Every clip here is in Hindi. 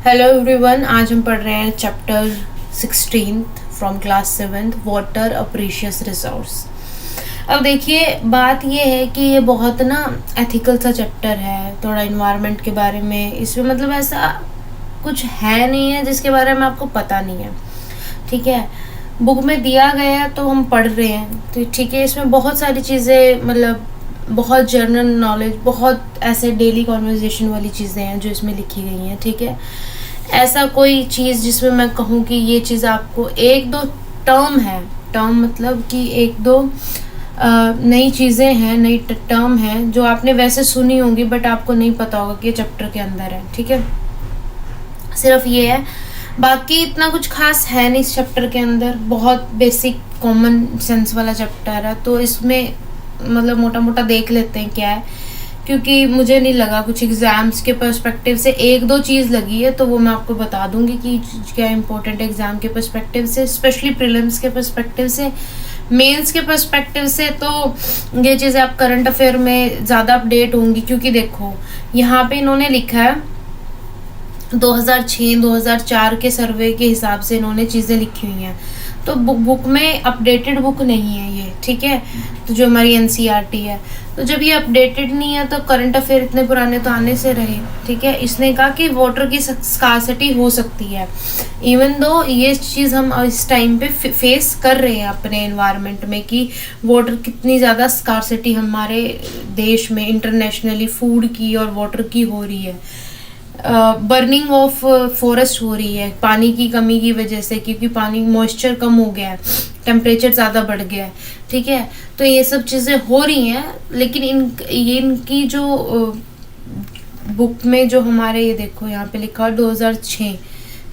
हेलो एवरीवन, आज हम पढ़ रहे हैं chapter 16 from class 7th water a precious resource. अब देखिए, बात ये है कि ये बहुत ना एथिकल सा चैप्टर है, थोड़ा इन्वायरमेंट के बारे में। इसमें मतलब ऐसा कुछ है नहीं है जिसके बारे में आपको पता नहीं है, ठीक है। बुक में दिया गया है तो हम पढ़ रहे हैं, तो ठीक है। इसमें बहुत सारी चीज़ें, मतलब बहुत जनरल नॉलेज, बहुत ऐसे डेली कॉन्वर्जेशन वाली चीज़ें हैं जो इसमें लिखी गई हैं, ठीक है। ऐसा कोई चीज़ जिसमें मैं कहूँ कि ये चीज़ आपको एक दो टर्म है, टर्म मतलब कि एक दो नई चीज़ें हैं, नई टर्म हैं जो आपने वैसे सुनी होंगी बट आपको नहीं पता होगा कि ये चैप्टर के अंदर है, ठीक है। सिर्फ ये है, बाकी इतना कुछ खास है नहीं इस चैप्टर के अंदर। बहुत बेसिक कॉमन सेंस वाला चैप्टर है, तो इसमें मतलब मोटा मोटा देख लेते हैं क्या है, क्योंकि मुझे नहीं लगा कुछ एग्ज़ाम्स के पर्सपेक्टिव से। एक दो चीज़ लगी है तो वो मैं आपको बता दूंगी कि क्या इंपॉर्टेंट एग्ज़ाम के पर्सपेक्टिव से, स्पेशली प्रीलिम्स के पर्सपेक्टिव से, मेंस के पर्सपेक्टिव से। तो ये चीज़ें आप करंट अफेयर में ज़्यादा अपडेट होंगी, क्योंकि देखो यहाँ पे इन्होंने लिखा है 2006-2004 के सर्वे के हिसाब से इन्होंने चीज़ें लिखी हुई हैं। तो बुक में अपडेटेड बुक नहीं है ये, ठीक है। तो जो हमारी एनसीईआरटी है, तो जब ये अपडेटेड नहीं है तो करंट अफेयर इतने पुराने तो आने से रहे, ठीक है। इसने कहा कि वाटर की स्कार्सिटी हो सकती है, इवन दो ये चीज़ हम इस टाइम पे फेस कर रहे हैं अपने एनवायरनमेंट में कि वाटर कितनी ज़्यादा स्कार्सिटी हमारे देश में इंटरनेशनली फूड की और वाटर की हो रही है। बर्निंग ऑफ फॉरेस्ट हो रही है पानी की कमी की वजह से, क्योंकि पानी मॉइस्चर कम हो गया है, टेम्परेचर ज़्यादा बढ़ गया है, ठीक है। तो ये सब चीज़ें हो रही हैं, लेकिन इनकी जो बुक में जो हमारे, ये देखो यहाँ पे लिखा है 2006,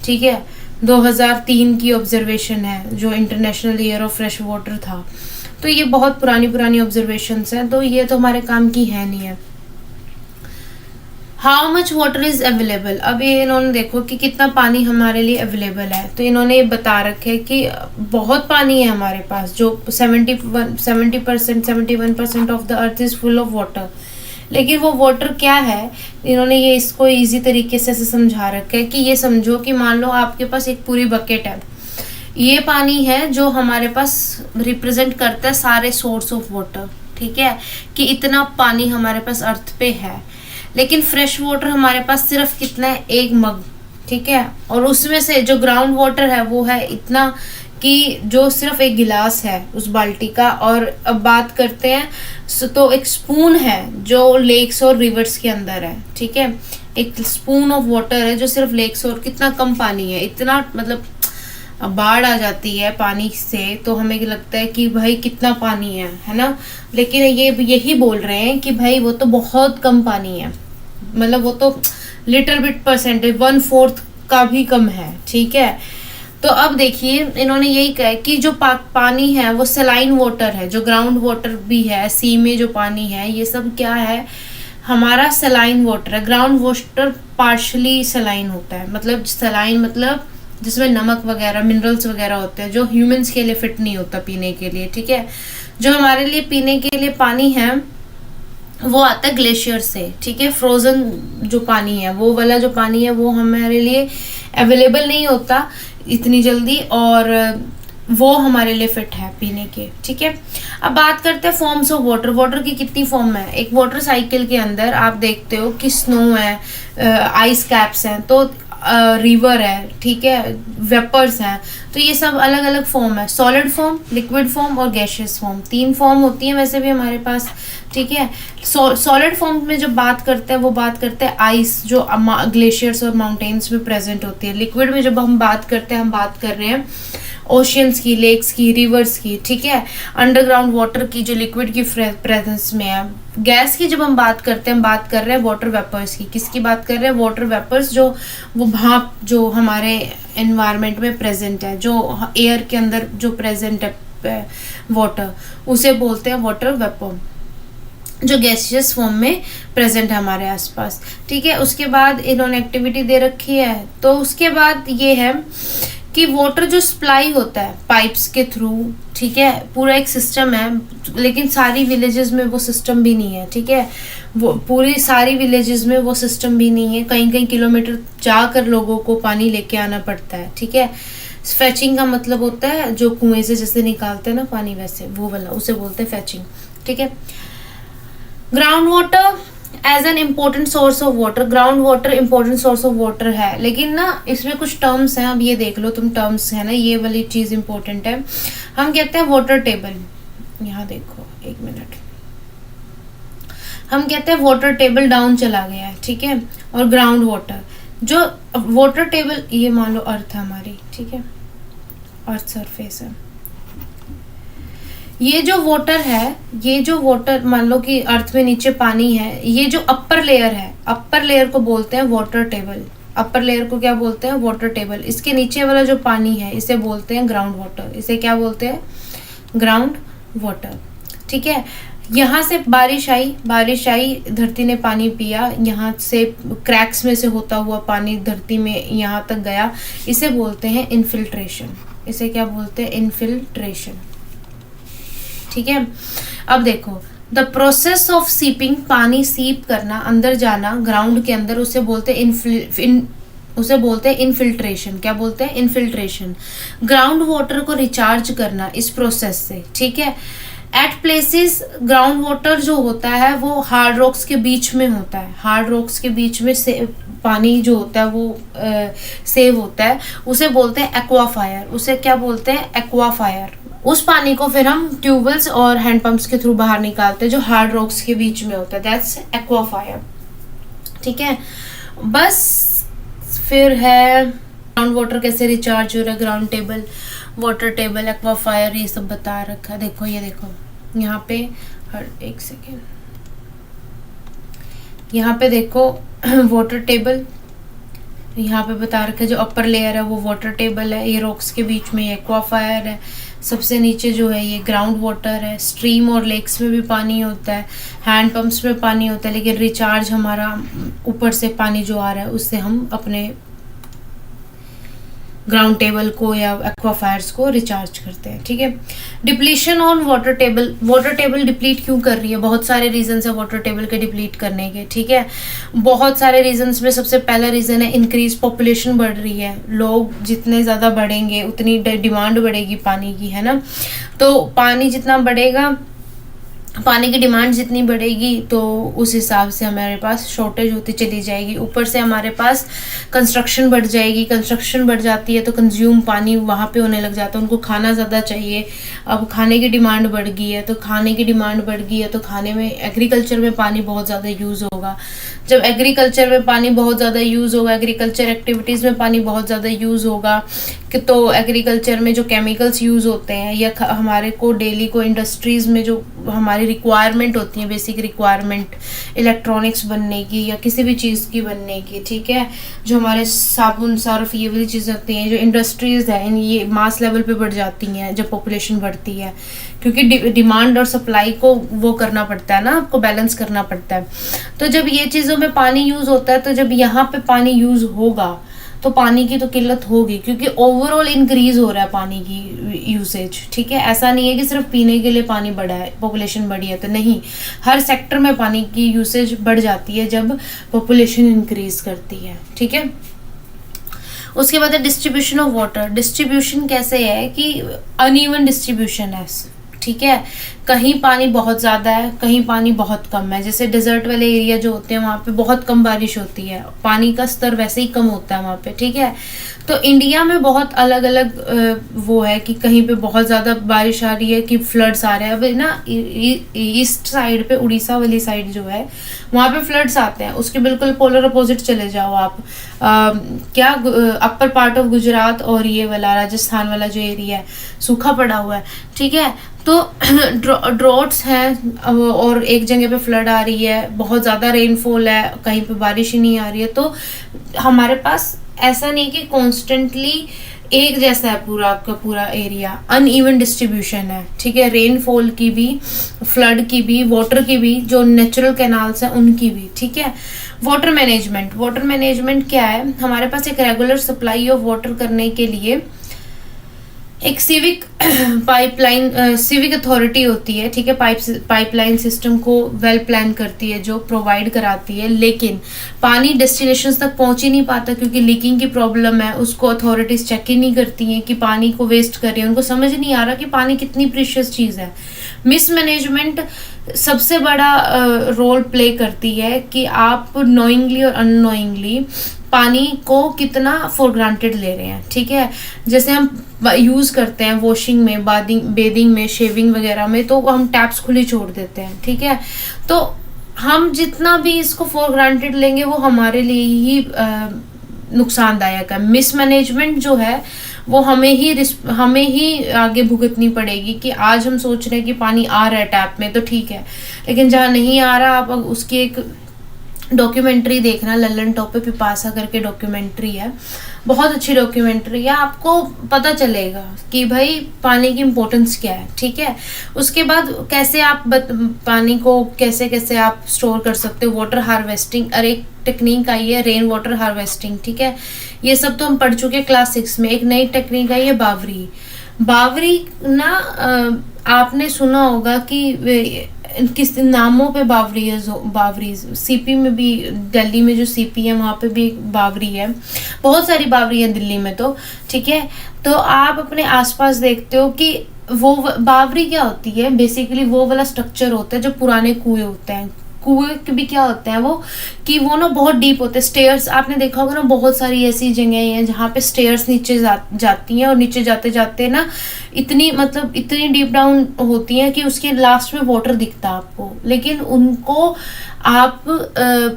ठीक है। 2003 की ऑब्जर्वेशन है जो international year of fresh water था। तो ये बहुत पुरानी ऑब्जर्वेशंस हैं, तो ये तो हमारे काम की है नहीं है। How much water is available, अब ये इन्होंने देखो कि कितना पानी हमारे लिए अवेलेबल है। तो इन्होंने बता रखे है कि बहुत पानी है हमारे पास, जो 71% of the earth is full of water. लेकिन वो वाटर क्या है, इन्होंने ये इसको इजी तरीके से समझा रखा है कि ये समझो कि मान लो आपके पास एक पूरी बकेट है, ये पानी है जो हमारे पास रिप्रेजेंट करता है सारे सोर्स ऑफ वाटर, ठीक है, कि इतना पानी हमारे पास अर्थ पे है। लेकिन फ्रेश वाटर हमारे पास सिर्फ कितना है, एक मग, ठीक है। और उसमें से जो ग्राउंड वाटर है वो है इतना कि जो सिर्फ एक गिलास है उस बाल्टी का। और अब बात करते हैं तो एक स्पून है जो लेक्स और रिवर्स के अंदर है, ठीक है। एक स्पून ऑफ वाटर है जो सिर्फ लेक्स, और कितना कम पानी है, इतना मतलब बाढ़ आ जाती है पानी से तो हमें लगता है कि भाई कितना पानी है ना। लेकिन ये यही बोल रहे हैं कि भाई वो तो बहुत कम पानी है, मतलब वो तो लिटिल बिट परसेंटेज 1/4 का भी कम है, ठीक है। तो अब देखिए इन्होंने यही कहा कि जो पानी है वो सलाइन वाटर है, जो ग्राउंड वाटर भी है, सी में जो पानी है, ये सब क्या है, हमारा सलाइन वाटर है। ग्राउंड वाटर पार्शली सलाइन होता है, मतलब सलाइन मतलब जिसमें नमक वगैरह, मिनरल्स वगैरह होते हैं, जो ह्यूमंस के लिए फिट नहीं होता पीने के लिए, ठीक है। जो हमारे लिए पीने के लिए पानी है वो आता है ग्लेशियर से, ठीक है। फ्रोजन जो पानी है, वो वाला जो पानी है वो हमारे लिए अवेलेबल नहीं होता इतनी जल्दी, और वो हमारे लिए फिट है पीने के, ठीक है। अब बात करते हैं फॉर्म्स ऑफ वाटर। वाटर की कितनी फॉर्म है एक वाटर साइकिल के अंदर, आप देखते हो कि स्नो है, आइस कैप्स हैं, तो रिवर है, ठीक है, वेपर्स हैं। तो ये सब अलग अलग फॉर्म है, सॉलिड फॉर्म, लिक्विड फॉर्म और गैशियस फॉर्म। 3 फॉर्म होती हैं वैसे भी हमारे पास, ठीक है। सॉलिड फॉर्म में जब बात करते हैं वो बात करते हैं आइस जो ग्लेशियर्स और माउंटेन्स में प्रेजेंट होती है। लिक्विड में जब हम बात करते हैं, हम बात कर रहे हैं ओशियंस की, लेक्स की, रिवर्स की, ठीक है। अंडरग्राउंड वाटर की जो लिक्विड की प्रेजेंस में है। गैस की जब हम बात करते हैं, हम बात कर रहे हैं वाटर वेपर्स की। किसकी बात कर रहे हैं, वाटर वेपर्स, जो वो भाप जो हमारे एनवायरनमेंट में प्रेजेंट है, जो एयर के अंदर जो प्रेजेंट है वाटर, उसे बोलते हैं वाटर वेपर, जो गैसियस फॉर्म में प्रेजेंट है हमारे आसपास, ठीक है। उसके बाद इन्होंने एक्टिविटी दे रखी है, तो उसके बाद ये है कि वाटर जो सप्लाई होता है पाइप्स के थ्रू, ठीक है, पूरा एक सिस्टम है, लेकिन सारी विलेजेस में वो सिस्टम भी नहीं है, ठीक है, वो पूरी सारी विलेजेस में वो सिस्टम भी नहीं है, कहीं कहीं किलोमीटर जाकर लोगों को पानी लेके आना पड़ता है, ठीक है। फेचिंग का मतलब होता है जो कुएं से जैसे निकालते हैं ना पानी, वैसे वो वाला, उसे बोलते हैं फेचिंग, ठीक है। Ground water as an important source of water, ground water important source of water है, लेकिन ना इसमें कुछ टर्म्स हैं, अब ये देख लो तुम, टर्म्स है ना, ये वाली चीज इंपॉर्टेंट है। हम कहते हैं वाटर टेबल, यहाँ देखो एक मिनट, हम कहते हैं वाटर टेबल डाउन चला गया है, ठीक है, और ग्राउंड वाटर, जो वाटर टेबल, ये मान लो अर्थ है हमारी, ठीक है, अर्थ सरफेस है, ये जो वाटर है, ये जो वाटर मान लो कि अर्थ में नीचे पानी है, ये जो अपर लेयर है, अपर लेयर को बोलते हैं वाटर टेबल, अपर लेयर को क्या बोलते हैं, वाटर टेबल। इसके नीचे वाला जो पानी है इसे बोलते हैं ग्राउंड वाटर, इसे क्या बोलते हैं, ग्राउंड वाटर, ठीक है। यहाँ से बारिश आई, धरती ने पानी पिया, यहाँ से क्रैक्स में से होता हुआ पानी धरती में यहाँ तक गया, इसे बोलते हैं इनफिल्ट्रेशन, इसे क्या बोलते हैं, इनफिल्ट्रेशन, ठीक है। अब देखो द प्रोसेस ऑफ सीपिंग, पानी सीप करना, अंदर जाना ग्राउंड के अंदर, उसे बोलते हैं उसे बोलते हैं इनफिल्ट्रेशन, क्या बोलते हैं, इनफिल्ट्रेशन। ग्राउंड वाटर को रिचार्ज करना इस प्रोसेस से, ठीक है। एट प्लेसेस ग्राउंड वाटर जो होता है वो हार्ड रॉक्स के बीच में होता है, हार्ड रॉक्स के बीच में से पानी जो होता है वो सेव होता है, उसे बोलते हैं एक्वाफायर, उसे क्या बोलते हैं, एक्वाफायर। उस पानी को फिर हम ट्यूबवेल्स और हैंड पंप्स के थ्रू बाहर निकालते हैं जो हार्ड रॉक्स के बीच में होता है, दैट्स एक्वाफायर, ठीक है। बस फिर है ग्राउंड वाटर कैसे रिचार्ज हो रहा है, ground table, water table, aquifer, ये सब बता रखा है। देखो ये देखो यहाँ पे, हर एक सेकेंड, यहाँ पे देखो वाटर टेबल, यहाँ पे बता रखा है जो अपर लेयर है वो वाटर टेबल है, ये रॉक्स के बीच में एक्वाफायर है, सबसे नीचे जो है ये ग्राउंड वाटर है। स्ट्रीम और लेक्स में भी पानी होता है, हैंड पंप्स में पानी होता है, लेकिन रिचार्ज हमारा ऊपर से पानी जो आ रहा है उससे हम अपने ग्राउंड टेबल को या एक्वाफायर्स को रिचार्ज करते हैं, ठीक है। Depletion on water table, water table deplete क्यों कर रही है, बहुत सारे रीजंस है वाटर टेबल के डिप्लीट करने के, ठीक है। बहुत सारे रीजंस में सबसे पहला रीजन है इंक्रीज पॉपुलेशन बढ़ रही है, लोग जितने ज़्यादा बढ़ेंगे उतनी डिमांड बढ़ेगी पानी की, है ना। तो पानी जितना बढ़ेगा, पानी की डिमांड जितनी बढ़ेगी तो उस हिसाब से हमारे पास शॉर्टेज होती चली जाएगी। ऊपर से हमारे पास कंस्ट्रक्शन बढ़ जाएगी, कंस्ट्रक्शन बढ़ जाती है तो कंज्यूम पानी वहाँ पे होने लग जाता है, उनको खाना ज़्यादा चाहिए, अब खाने की डिमांड बढ़ गई है, तो खाने की डिमांड बढ़ गई है तो खाने में, एग्रीकल्चर में पानी बहुत ज़्यादा यूज़ होगा। जब एग्रीकल्चर में पानी बहुत ज़्यादा यूज़ होगा, एग्रीकल्चर एक्टिविटीज़ में पानी बहुत ज़्यादा यूज़ होगा, कि तो एग्रीकल्चर में जो केमिकल्स यूज़ होते हैं या हमारे को डेली को इंडस्ट्रीज़ में जो हमारी रिक्वायरमेंट होती है, बेसिक रिक्वायरमेंट इलेक्ट्रॉनिक्स बनने की या किसी भी चीज़ की बनने की, ठीक है, जो हमारे साबुन सर्फ ये वाली चीज़ें होती हैं, जो इंडस्ट्रीज़ हैं, ये मास लेवल पे बढ़ जाती हैं जब पॉपुलेशन बढ़ती है, क्योंकि डिमांड और सप्लाई को वो करना पड़ता है ना, आपको बैलेंस करना पड़ता है। तो जब ये चीज़ों में पानी यूज़ होता है, तो जब यहाँ पे पानी यूज़ होगा तो पानी की तो किल्लत होगी, क्योंकि ओवरऑल इंक्रीज हो रहा है पानी की यूसेज, ठीक है। ऐसा नहीं है कि सिर्फ पीने के लिए पानी बढ़ा है, पॉपुलेशन बढ़ी है, तो नहीं, हर सेक्टर में पानी की यूसेज बढ़ जाती है जब पॉपुलेशन इंक्रीज करती है, ठीक है। उसके बाद है डिस्ट्रीब्यूशन ऑफ वाटर। डिस्ट्रीब्यूशन कैसे है कि अनइवन डिस्ट्रीब्यूशन है, ठीक है, कहीं पानी बहुत ज़्यादा है, कहीं पानी बहुत कम है। जैसे डेजर्ट वाले एरिया जो होते हैं वहाँ पे बहुत कम बारिश होती है, पानी का स्तर वैसे ही कम होता है वहाँ पे, ठीक है। तो इंडिया में बहुत अलग अलग वो है कि कहीं पे बहुत ज़्यादा बारिश आ रही है कि फ्लड्स आ रहे हैं। अब ना ईस्ट साइड पे, उड़ीसा वाली साइड जो है वहाँ पे फ्लड्स आते हैं, उसके बिल्कुल पोलर अपोजिट चले जाओ आप, क्या अपर पार्ट ऑफ गुजरात और ये वाला राजस्थान वाला जो एरिया है सूखा पड़ा हुआ है, ठीक है। तो ड्रॉट्स हैं और एक जगह पे फ्लड आ रही है, बहुत ज़्यादा रेनफॉल है, कहीं पे बारिश ही नहीं आ रही है। तो हमारे पास ऐसा नहीं कि कॉन्स्टेंटली एक जैसा है पूरा का पूरा एरिया, अनइवन डिस्ट्रीब्यूशन है, ठीक है, रेनफॉल की भी, फ्लड की भी, वाटर की भी, जो नेचुरल कैनाल्स हैं उनकी भी, ठीक है। वाटर मैनेजमेंट, वाटर मैनेजमेंट क्या है, हमारे पास एक रेगुलर सप्लाई ऑफ वाटर करने के लिए एक सिविक पाइपलाइन सिविक अथॉरिटी होती है, ठीक है, पाइपलाइन सिस्टम को वेल प्लान करती है, जो प्रोवाइड कराती है, लेकिन पानी डेस्टिनेशन तक पहुंच ही नहीं पाता क्योंकि लीकिंग की प्रॉब्लम है। उसको अथॉरिटीज चेक ही नहीं करती हैं कि पानी को वेस्ट कर रही है। उनको समझ नहीं आ रहा कि पानी कितनी प्रीशियस चीज़ है। मिसमैनेजमेंट सबसे बड़ा रोल प्ले करती है कि आप नोइंगली और अननोइंगली पानी को कितना फॉर ग्रांटेड ले रहे हैं, ठीक है। जैसे हम यूज़ करते हैं वॉशिंग में, बेदिंग में, शेविंग वगैरह में, तो हम टैप्स खुली छोड़ देते हैं, ठीक है। तो हम जितना भी इसको फॉर ग्रांटेड लेंगे वो हमारे लिए ही नुकसानदायक है। मिसमैनेजमेंट जो है वो हमें ही आगे भुगतनी पड़ेगी कि आज हम सोच रहे हैं कि पानी आ रहा है टैप में तो ठीक है, लेकिन जहाँ नहीं आ रहा आप उसकी एक डॉक्यूमेंट्री देखना, लल्लन टॉप पे पिपासा करके डॉक्यूमेंट्री है, बहुत अच्छी डॉक्यूमेंट्री है। आपको पता चलेगा कि भाई पानी की इम्पोर्टेंस क्या है, ठीक है। उसके बाद कैसे आप पानी को कैसे कैसे आप स्टोर कर सकते हो, वाटर हार्वेस्टिंग, और एक टेक्निक आई है रेन वाटर हार्वेस्टिंग, ठीक है। ये सब तो हम पढ़ चुके क्लास 6 में। एक नई टेक्निक आई है बावरी ना, आपने सुना होगा कि किस नामों पे बावरी सीपी में भी, दिल्ली में जो सीपी है वहाँ पे भी बावरी है, बहुत सारी बावरी है दिल्ली में तो, ठीक है। तो आप अपने आसपास देखते हो कि वो बावरी क्या होती है, बेसिकली वो वाला स्ट्रक्चर होता है जो पुराने कुएं होते हैं। कुएं भी क्या होते हैं वो कि वो ना बहुत डीप होते हैं। स्टेयर्स आपने देखा होगा ना, बहुत सारी ऐसी जगह हैं जहाँ पे स्टेयर्स नीचे जाती हैं और नीचे जाते जाते ना इतनी डीप डाउन होती हैं कि उसके लास्ट में वाटर दिखता है आपको, लेकिन उनको आप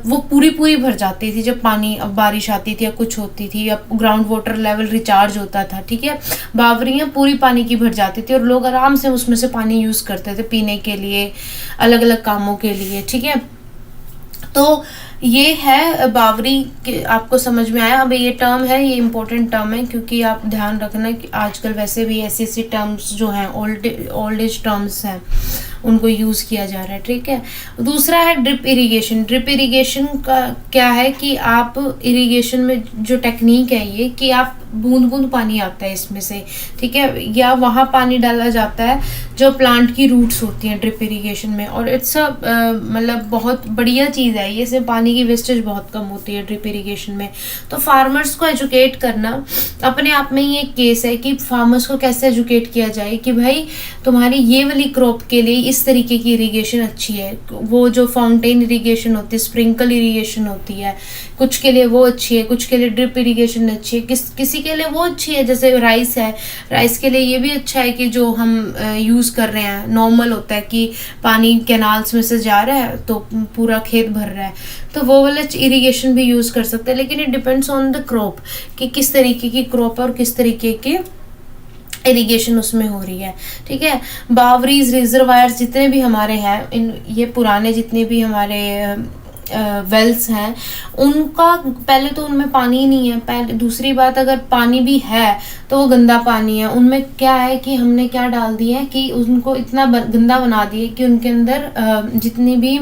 वो पूरी भर जाती थी जब पानी बारिश आती थी या कुछ होती थी या ग्राउंड वाटर लेवल रिचार्ज होता था, ठीक है। बावरियाँ पूरी पानी की भर जाती थी और लोग आराम से उसमें से पानी यूज़ करते थे पीने के लिए, अलग अलग कामों के लिए, ठीक है। तो ये है बावरी के, आपको समझ में आया। अब ये टर्म है, ये इंपॉर्टेंट टर्म है क्योंकि आप ध्यान रखना कि आजकल वैसे भी ऐसी टर्म्स जो हैं ओल्ड एज टर्म्स हैं उनको यूज़ किया जा रहा है, ठीक है। दूसरा है ड्रिप इरिगेशन। ड्रिप इरिगेशन का क्या है कि आप इरिगेशन में जो टेक्निक है ये कि आप बूंद बूंद पानी आता है इसमें से, ठीक है, या वहाँ पानी डाला जाता है जो प्लांट की रूट्स होती हैं ड्रिप इरिगेशन में, और इट्स मतलब बहुत बढ़िया चीज़ है ये, से पानी की वेस्टेज बहुत कम होती है ड्रिप इरिगेशन में। तो फार्मर्स को एजुकेट करना अपने आप में ही एक केस है कि फार्मर्स को कैसे एजुकेट किया जाए कि भाई तुम्हारी ये वाली क्रॉप के लिए इस तरीके की इरिगेशन अच्छी है। वो जो फाउंटेन इरिगेशन होती है, स्प्रिंकल इरिगेशन होती है, कुछ के लिए वो अच्छी है, कुछ के लिए ड्रिप इरिगेशन अच्छी है, किसी के लिए वो अच्छी है। जैसे राइस है, राइस के लिए ये भी अच्छा है कि जो हम यूज़ कर रहे हैं नॉर्मल होता है कि पानी कैनाल्स में से जा रहा है तो पूरा खेत भर रहा है, तो वो वाला इरिगेशन भी यूज़ कर सकते हैं। लेकिन it depends on the crop कि किस तरीके की क्रॉप है और किस तरीके की इरिगेशन उसमें हो रही है, ठीक है। बावरीज, रिजर्वायर्स जितने भी हमारे हैं, ये पुराने जितने भी हमारे वेल्स हैं, उनका पहले तो उनमें पानी ही नहीं है। पहले दूसरी बात, अगर पानी भी है तो वो गंदा पानी है। उनमें क्या है कि हमने क्या डाल दिया है कि उनको इतना गंदा बना दिया कि उनके अंदर जितनी भी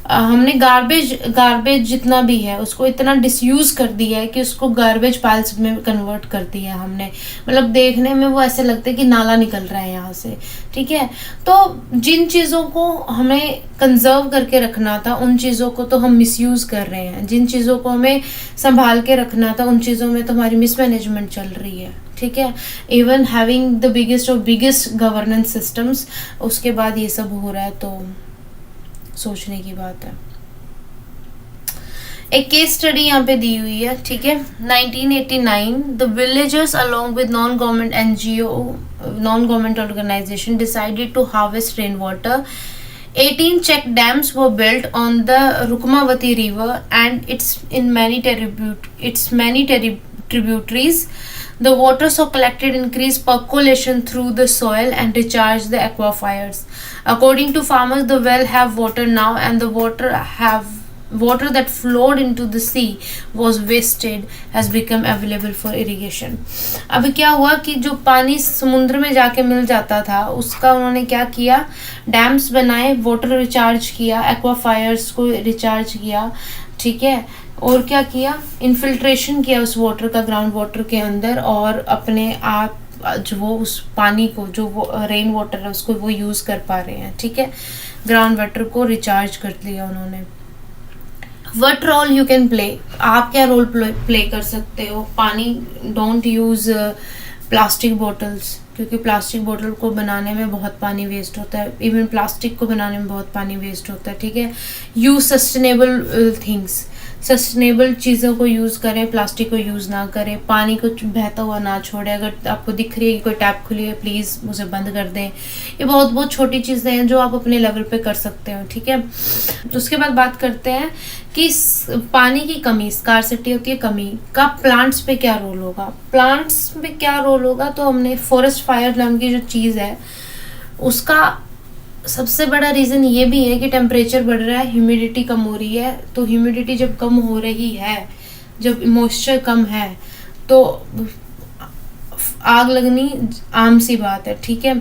हमने गार्बेज जितना भी है उसको इतना डिसयूज कर दिया है कि उसको गार्बेज पाइल्स में कन्वर्ट कर दिया है हमने। मतलब देखने में वो ऐसे लगता है कि नाला निकल रहा है यहाँ से, ठीक है। तो जिन चीज़ों को हमें कंजर्व करके रखना था उन चीज़ों को तो हम मिसयूज़ कर रहे हैं, जिन चीज़ों को हमें संभाल के रखना था उन चीज़ों में तो हमारी मिसमैनेजमेंट चल रही है, ठीक है। Even having the biggest governance systems, उसके बाद ये सब हो रहा है, तो सोचने की बात है। एक केस स्टडी यहाँ पे दी हुई है, ठीक है। 1989 the villagers along with non government NGO, non government organisation decided to harvest rain water. 18 check dams were built on the Rukmavati river and its many tributaries. The water so collected increased percolation through the soil and recharged the aquifers. According to farmers, the well have water now, and the water that flowed into the sea was wasted has become available for irrigation. अब क्या हुआ कि जो पानी समुद्र में जाके मिल जाता था उसका उन्होंने क्या किया, डैम्स बनाए, वाटर रिचार्ज किया, एक्वाफायर्स को रिचार्ज किया, ठीक है, और क्या किया, इन्फिल्ट्रेशन किया उस वाटर का ग्राउंड वाटर के अंदर, और अपने आप जो वो उस पानी को, जो वो रेन वाटर है उसको वो यूज़ कर पा रहे हैं, ठीक है। ग्राउंड वाटर को रिचार्ज कर लिया उन्होंने। What role you can play, आप क्या रोल प्ले कर सकते हो। पानी, डोंट यूज़ प्लास्टिक बॉटल्स, क्योंकि प्लास्टिक बोतल को बनाने में बहुत पानी वेस्ट होता है, इवन प्लास्टिक को बनाने में बहुत पानी वेस्ट होता है, ठीक है। यूज़ सस्टेनेबल थिंग्स, सस्टेनेबल चीज़ों को यूज़ करें, प्लास्टिक को यूज़ ना करें, पानी को बहता हुआ ना छोड़ें। अगर आपको दिख रही है कि कोई टैप खुली है, प्लीज़ उसे बंद कर दें। ये बहुत बहुत छोटी चीज़ें हैं जो आप अपने लेवल पे कर सकते हो, ठीक है। तो उसके बाद बात करते हैं कि पानी की कमी, स्कार्सिटी होती है कमी का, प्लांट्स पे क्या रोल होगा। प्लांट्स पे क्या रोल होगा, तो हमने फॉरेस्ट फायर नाम की जो चीज़ है उसका सबसे बड़ा रीज़न ये भी है कि टेम्परेचर बढ़ रहा है, ह्यूमिडिटी कम हो रही है। तो ह्यूमिडिटी जब कम हो रही है, जब मॉइस्चर कम है, तो आग लगनी आम सी बात है, ठीक है।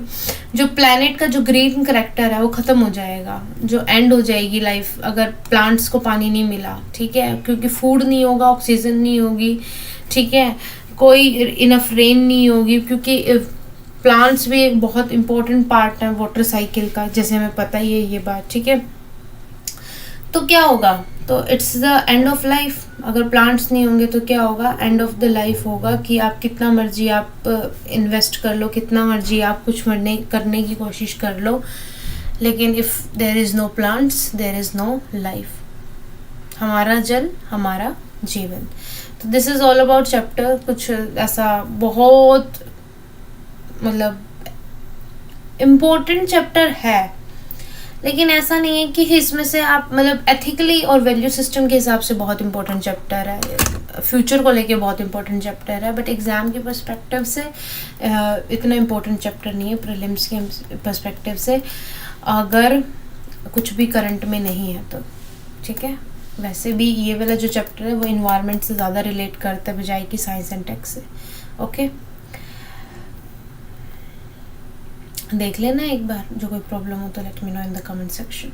जो प्लैनेट का जो ग्रीन करैक्टर है वो ख़त्म हो जाएगा, जो एंड हो जाएगी लाइफ अगर प्लांट्स को पानी नहीं मिला, ठीक है। क्योंकि फूड नहीं होगा, ऑक्सीजन नहीं होगी, ठीक है, कोई इनफ रेन नहीं होगी, क्योंकि प्लांट्स भी एक बहुत इंपॉर्टेंट पार्ट है वाटर साइकिल का, जैसे हमें पता ही है ये बात, ठीक है। तो क्या होगा, तो it's the end of life. अगर प्लांट्स नहीं होंगे तो क्या होगा, एंड ऑफ द लाइफ होगा कि आप कितना मर्जी आप इन्वेस्ट कर लो, कितना मर्जी आप कुछ करने की कोशिश कर लो, लेकिन if there is no plants there is no life. हमारा जल हमारा जीवन। तो this is all about chapter. कुछ ऐसा बहुत मतलब इम्पोर्टेंट चैप्टर है, लेकिन ऐसा नहीं है कि इसमें से आप मतलब एथिकली और वैल्यू सिस्टम के हिसाब से बहुत इंपॉर्टेंट चैप्टर है, फ्यूचर को लेके बहुत इंपॉर्टेंट चैप्टर है, बट एग्ज़ाम के पर्सपेक्टिव से इतना इम्पोर्टेंट चैप्टर नहीं है, प्रीलिम्स के पर्सपेक्टिव से, अगर कुछ भी करंट में नहीं है तो, ठीक है। वैसे भी ये वाला जो चैप्टर है वो इन्वायरमेंट से ज़्यादा रिलेट करता है बजाय कि साइंस एंड टेक से, ओके। देख लेना एक बार, जो कोई प्रॉब्लम हो तो let me know in the comment section.